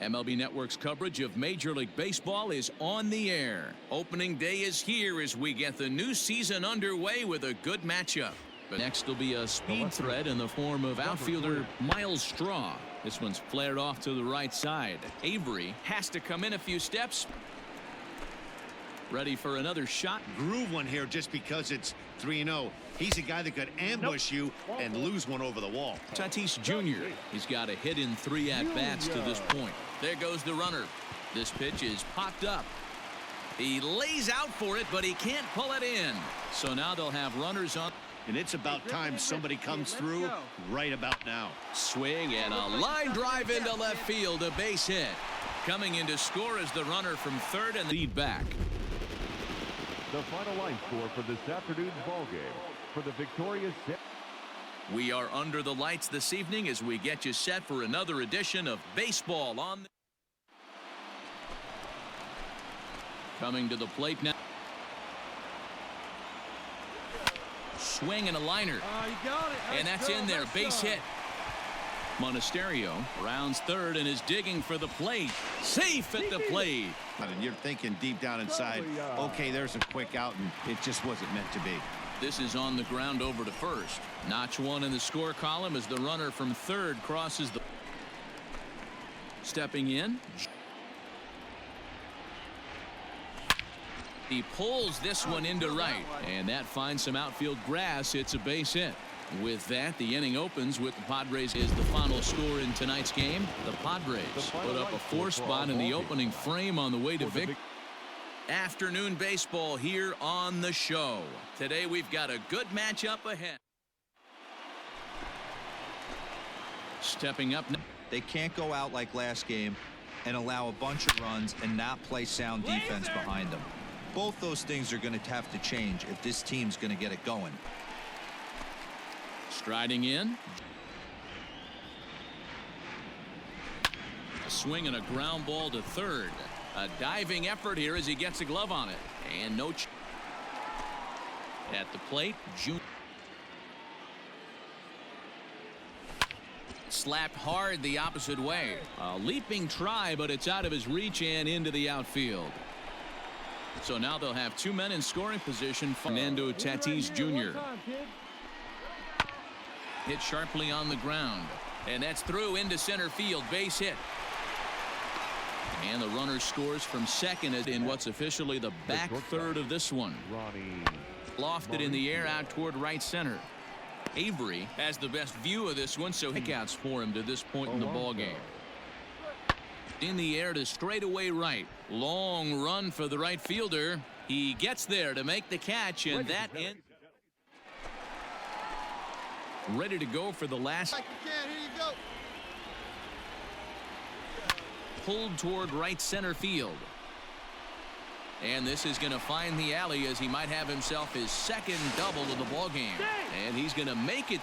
MLB Network's coverage of Major League Baseball is on the air. Opening day is here as we get the new season underway with a good matchup. But next will be a speed threat in the form of outfielder Miles Straw. This one's flared off to the right side. Avery has to come in a few steps. Ready for another shot. Groove one here just because it's 3-0. He's a guy that could ambush you and lose one over the wall. Tatis Jr. He's got a hit in 3 at-bats to this point. There goes the runner. This pitch is popped up. He lays out for it, but he can't pull it in. So now they'll have runners on. And it's about time somebody comes through right about now. Swing and a line drive into left field, a base hit. Coming in to score is the runner from third and lead back. The final line score for this afternoon's ball game for the victorious. We are under the lights this evening as we get you set for another edition of Baseball on. Coming to the plate now. Swing and a liner. And that's in there. Base hit. Monasterio rounds third and is digging for the plate. Safe at the plate. And you're thinking deep down inside, okay, there's a quick out, and it just wasn't meant to be. This is on the ground over to first. Notch one in the score column as the runner from third crosses the. Stepping in. He pulls this one into right, and that finds some outfield grass. It's a base hit. With that, the inning opens with the Padres is the final score in tonight's game. The Padres put up a 4 spot in the opening frame on the way to victory. Afternoon baseball here on the show. Today we've got a good matchup ahead. Stepping up. They can't go out like last game and allow a bunch of runs and not play sound defense behind them. Both those things are going to have to change if this team's going to get it going. Striding in. A swing and a ground ball to third. A diving effort here as he gets a glove on it. And no. At the plate, June. Slapped hard the opposite way. A leaping try, but it's out of his reach and into the outfield. So now they'll have 2 men in scoring position. Fernando Tatis Jr. Hit sharply on the ground, and that's through into center field. Base hit. And the runner scores from second in what's officially the back third of this one. Lofted in the air out toward right center. Avery has the best view of this one, so kickouts for him to this point in the ball game. In the air to straightaway right. Long run for the right fielder. He gets there to make the catch, and that ends. Ready to go for the last. Here you go. Pulled toward right center field. And this is going to find the alley as he might have himself his second double of the ball game. And he's going to make it.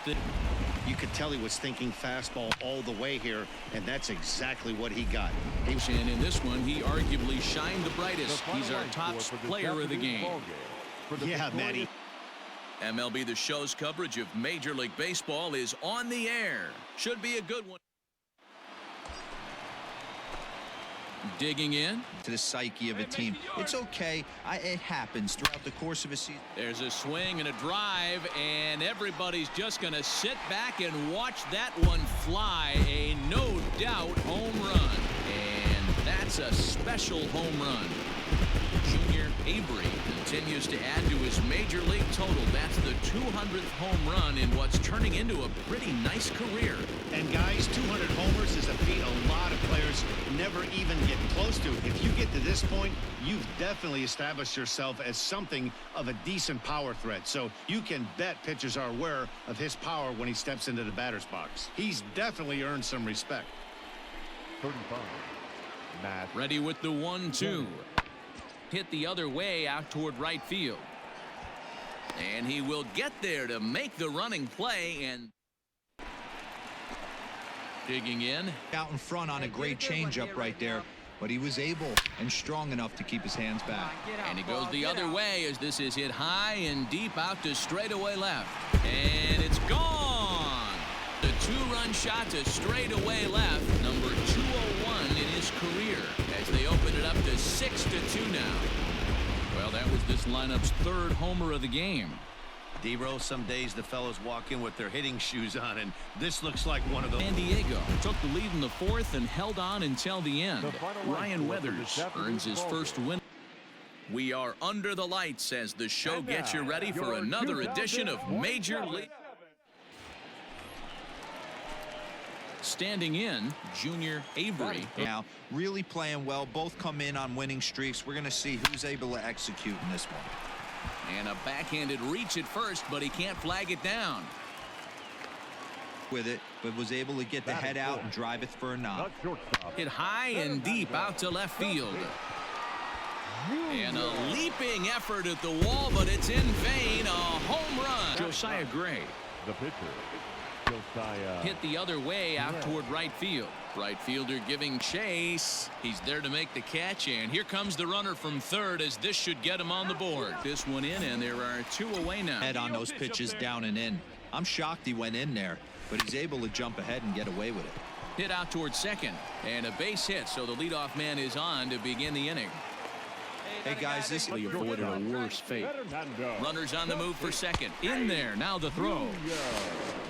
You could tell he was thinking fastball all the way here, and that's exactly what he got. And in this one, he arguably shined the brightest. He's our top player of the game. Yeah, Matty. MLB The Show's coverage of Major League Baseball is on the air. Should be a good one. Digging in to the psyche of a team. It's okay. It happens throughout the course of a season. There's a swing and a drive, and everybody's just going to sit back and watch that one fly. A no doubt home run. And that's a special home run. Junior Avery continues to add to his major league total. That's the 200th home run in what's turning into a pretty nice career. And guys, 200 homers is a feat a lot of players never even get close to. If you get to this point, you've definitely established yourself as something of a decent power threat. So you can bet pitchers are aware of his power when he steps into the batter's box. He's definitely earned some respect. 35. Matt. Ready with the 1-2. Hit the other way out toward right field. And he will get there to make the running play. And digging in. Out in front on a great changeup right there. But he was able and strong enough to keep his hands back. And he goes the other way as this is hit high and deep out to straightaway left. And it's gone. The 2-run shot to straightaway left. Number 201 in his his career as they open it up to 6-2 now. Well, that was this lineup's third homer of the game. D-Row, some days the fellows walk in with their hitting shoes on, and this looks like one of those. San Diego took the lead in the fourth and held on until the end. Ryan Weathers earns his first win. We are under the lights as the show gets you ready for another edition of Major League. Standing in, Junior Avery. Now, really playing well. Both come in on winning streaks. We're going to see who's able to execute in this one. And a backhanded reach at first, but he can't flag it down. With it, but was able to get the head out and drive it for a knock. Hit high and deep out to left field. And a leaping effort at the wall, but it's in vain. A home run. Josiah Gray. The pitcher, Josiah. Hit the other way out toward right field. Right fielder giving chase. He's there to make the catch, and here comes the runner from third as this should get him on the board. This one in, and there are two away now. Head on those pitches down and in. I'm shocked he went in there, but he's able to jump ahead and get away with it. Hit out towards second, and a base hit, so the leadoff man is on to begin the inning. Hey guys, this He avoided a worse fate. Runners on the move for second. In there, now the throw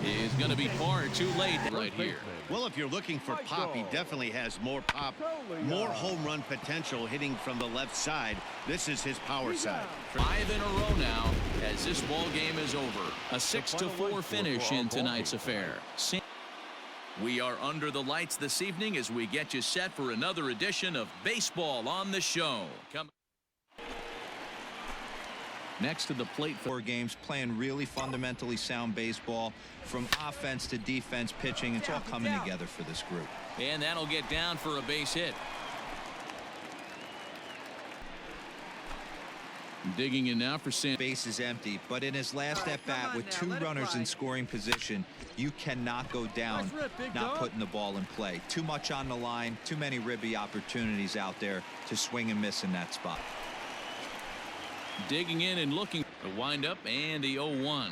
is going to be far too late right here. Well, if you're looking for pop, he definitely has more pop, more home run potential hitting from the left side. This is his power side. 5 in a row now as this ball game is over. A 6-4 finish in tonight's affair. We are under the lights this evening as we get you set for another edition of Baseball on the Show. Next to the plate for 4 games, playing really fundamentally sound baseball, from offense to defense, pitching. It's all coming together for this group. And that'll get down for a base hit. Digging in now for San. Base is empty, but in his last at bat with 2 runners in scoring position, you cannot go down not putting the ball in play. Too much on the line, too many ribby opportunities out there to swing and miss in that spot. Digging in and looking. The windup and the 0-1.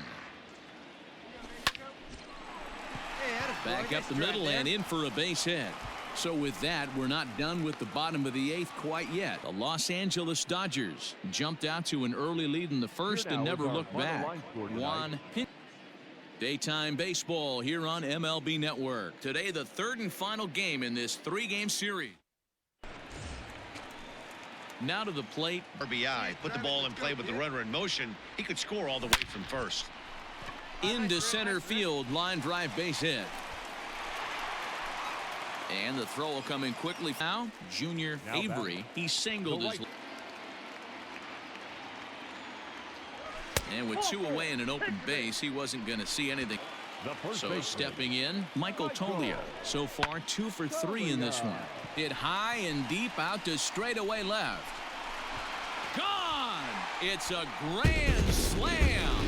Back up the middle and in for a base hit. So with that, we're not done with the bottom of the 8th quite yet. The Los Angeles Dodgers jumped out to an early lead in the first and never looked back. Juan Pin. Daytime baseball here on MLB Network. Today, the third and final game in this 3-game series. Now to the plate. RBI, put the ball in play with the runner in motion. He could score all the way from first. Into center field, line drive base hit. And the throw will come in quickly. Now, Junior Avery, he singled his. And with 2 away in an open base, he wasn't going to see anything. So stepping in, Michael Toglia. So far 2 for 3 in this one. Hit high and deep out to straightaway left. Gone! It's a grand slam.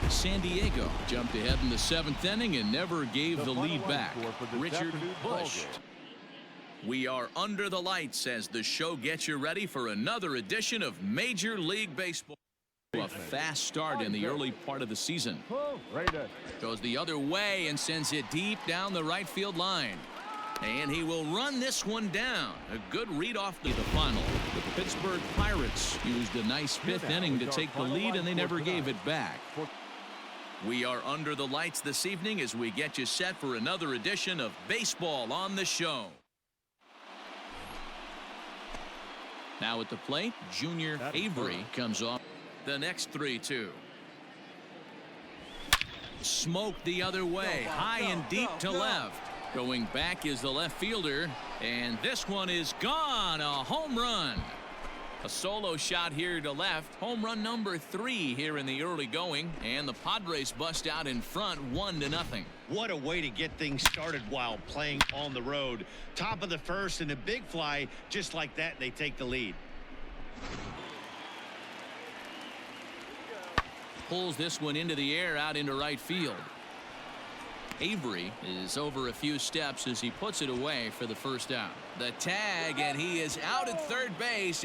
San Diego jumped ahead in the 7th inning and never gave the lead back. Richard Bush. We are under the lights as the show gets you ready for another edition of Major League Baseball. A fast start in the early part of the season. Goes the other way and sends it deep down the right field line. And he will run this one down. A good read off the final. The Pittsburgh Pirates used a nice 5th inning to take the lead, and they never gave it back. We are under the lights this evening as we get you set for another edition of Baseball on the Show. Now at the plate, Junior Avery comes off. The next 3-2. Smoked the other way, high and deep to left. Going back is the left fielder, and this one is gone. A home run. A solo shot here to left. Home run number 3 here in the early going, and the Padres bust out in front 1-0. What a way to get things started while playing on the road. Top of the first and a big fly. Just like that, they take the lead. Pulls this one into the air out into right field. Avery is over a few steps as he puts it away for the first out. The tag, and he is out at third base.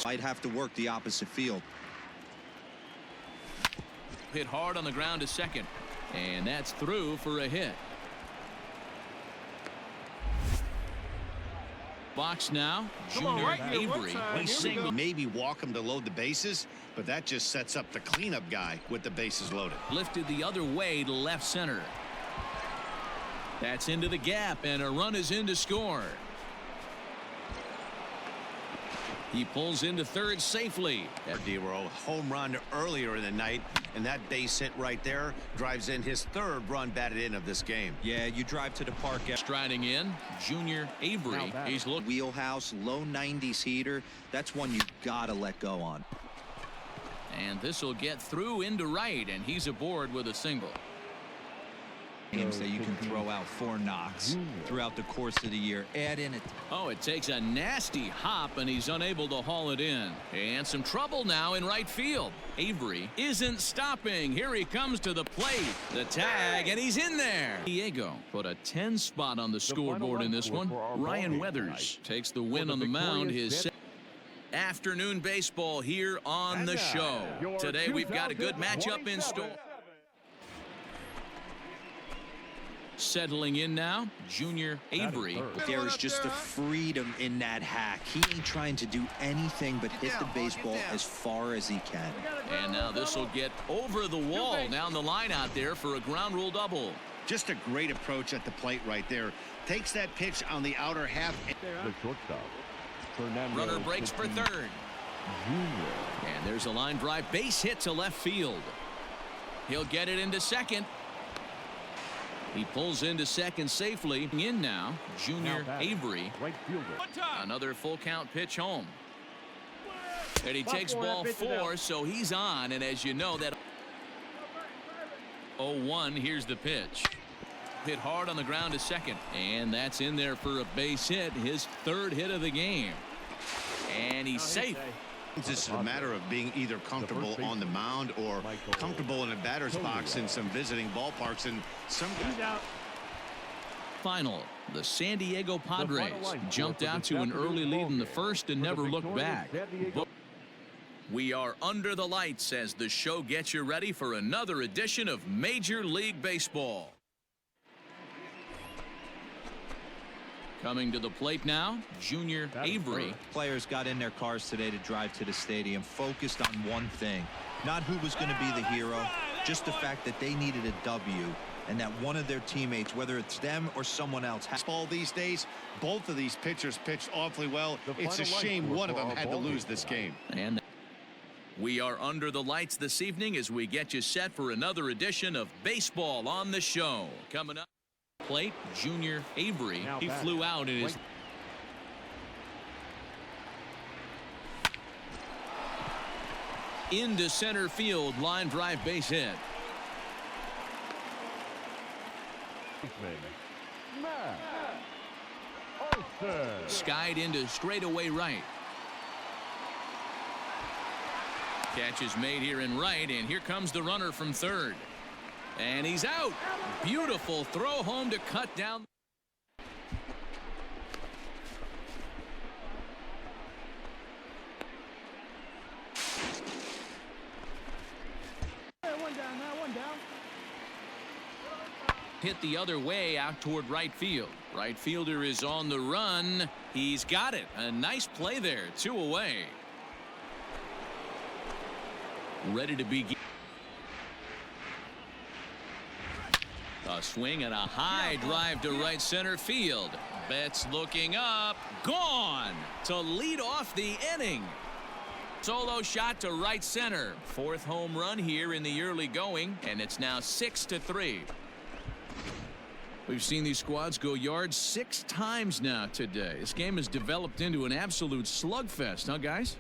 Might have to work the opposite field. Hit hard on the ground to second, and that's through for a hit. Box now, Junior Avery. He's single. Maybe walk him to load the bases, but that just sets up the cleanup guy with the bases loaded. Lifted the other way to left center. That's into the gap, and a run is in to score. He pulls into third safely. Dero, home run earlier in the night, and that base hit right there drives in his third run batted in of this game. Yeah, you drive to the park. Striding in, Junior Avery. He's looking. Wheelhouse, low 90s heater. That's one you gotta let go on. And this will get through into right, and he's aboard with a single. Games that you can throw out 4 knocks throughout the course of the year. Add in it. Oh, it takes a nasty hop, and he's unable to haul it in. And some trouble now in right field. Avery isn't stopping. Here he comes to the plate. The tag, and he's in there. Diego put a 10 spot on the scoreboard in this one. Ryan Weathers takes the win on the mound. His afternoon baseball here on the show. Today we've got a good matchup in store. Settling in now, Junior Avery. There is just a freedom in that hack. He ain't trying to do anything but hit the baseball as far as he can. And now this will get over the wall down the line out there for a ground rule double. Just a great approach at the plate right there. Takes that pitch on the outer half. The shortstop. Runner breaks for third. And there's a line drive base hit to left field. He'll get it into second. He pulls into second safely. In now, Junior Avery. Right fielder. Another full count pitch home. And he takes ball 4, so he's on. And as you know, that 0-1, here's the pitch. Hit hard on the ground to second. And that's in there for a base hit. His third hit of the game. And he's safe. This is a matter of being either comfortable on the mound or comfortable in a batter's box in some visiting ballparks. And some guys. Final. The San Diego Padres jumped out to an early lead in the first and never looked back. We are under the lights as the show gets you ready for another edition of Major League Baseball. Coming to the plate now, Junior Avery. Players got in their cars today to drive to the stadium, focused on one thing. Not who was going to be the hero, just the fact that they needed a W, and that one of their teammates, whether it's them or someone else, Baseball these days, both of these pitchers pitched awfully well. It's a shame one of them had to lose this game. And we are under the lights this evening as we get you set for another edition of Baseball on the Show. Coming up. Plate, Junior Avery. He flew out in his into center field, line drive base hit. Skied into straightaway right. Catch is made here in right, and here comes the runner from third. And he's out. Beautiful throw home to cut down. One down. Hit the other way out toward right field. Right fielder is on the run. He's got it. A nice play there. 2 away. Ready to begin. A swing and a high drive to right center field. Betts looking up. Gone to lead off the inning. Solo shot to right center. 4th home run here in the early going, and it's now 6-3. We've seen these squads go yards 6 times now today. This game has developed into an absolute slugfest, huh, guys?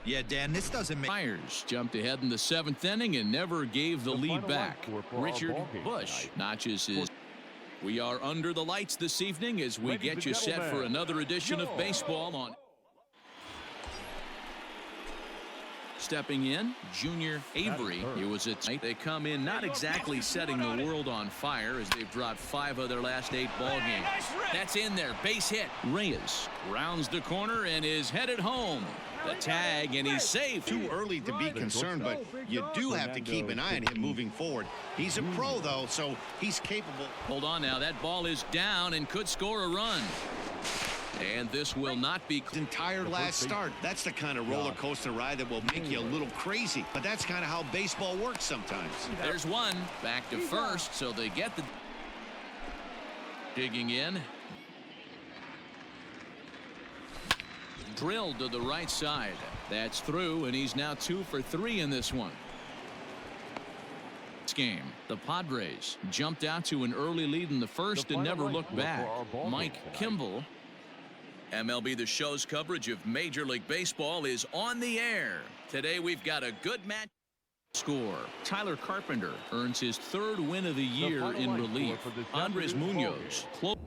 Yeah, Dan, this doesn't make. Myers jumped ahead in the 7th inning and never gave the lead back. Richard Bush notches his. We are under the lights this evening as we get you set for another edition of baseball on. Stepping in, Junior Avery. It was a tight. They come in not exactly setting the world on fire as they've dropped 5 of their last 8 ball games. That's in there. Base hit. Reyes rounds the corner and is headed home. The tag, and he's safe. Too early to be concerned, but you do have to keep an eye on him moving forward. He's a pro, though, so he's capable. Hold on now. That ball is down and could score a run. And this will not be His entire last start. That's the kind of roller coaster ride that will make you a little crazy. But that's kind of how baseball works sometimes. There's one. Back to first, so they get the digging in. Drilled to the right side. That's through, and he's now 2 for 3 in this one. This game, the Padres jumped out to an early lead in the first and never looked back. Mike Kimball. MLB The Show's coverage of Major League Baseball is on the air. Today we've got a good match. Score. Tyler Carpenter earns his 3rd win of the year in relief. Andres Munoz close.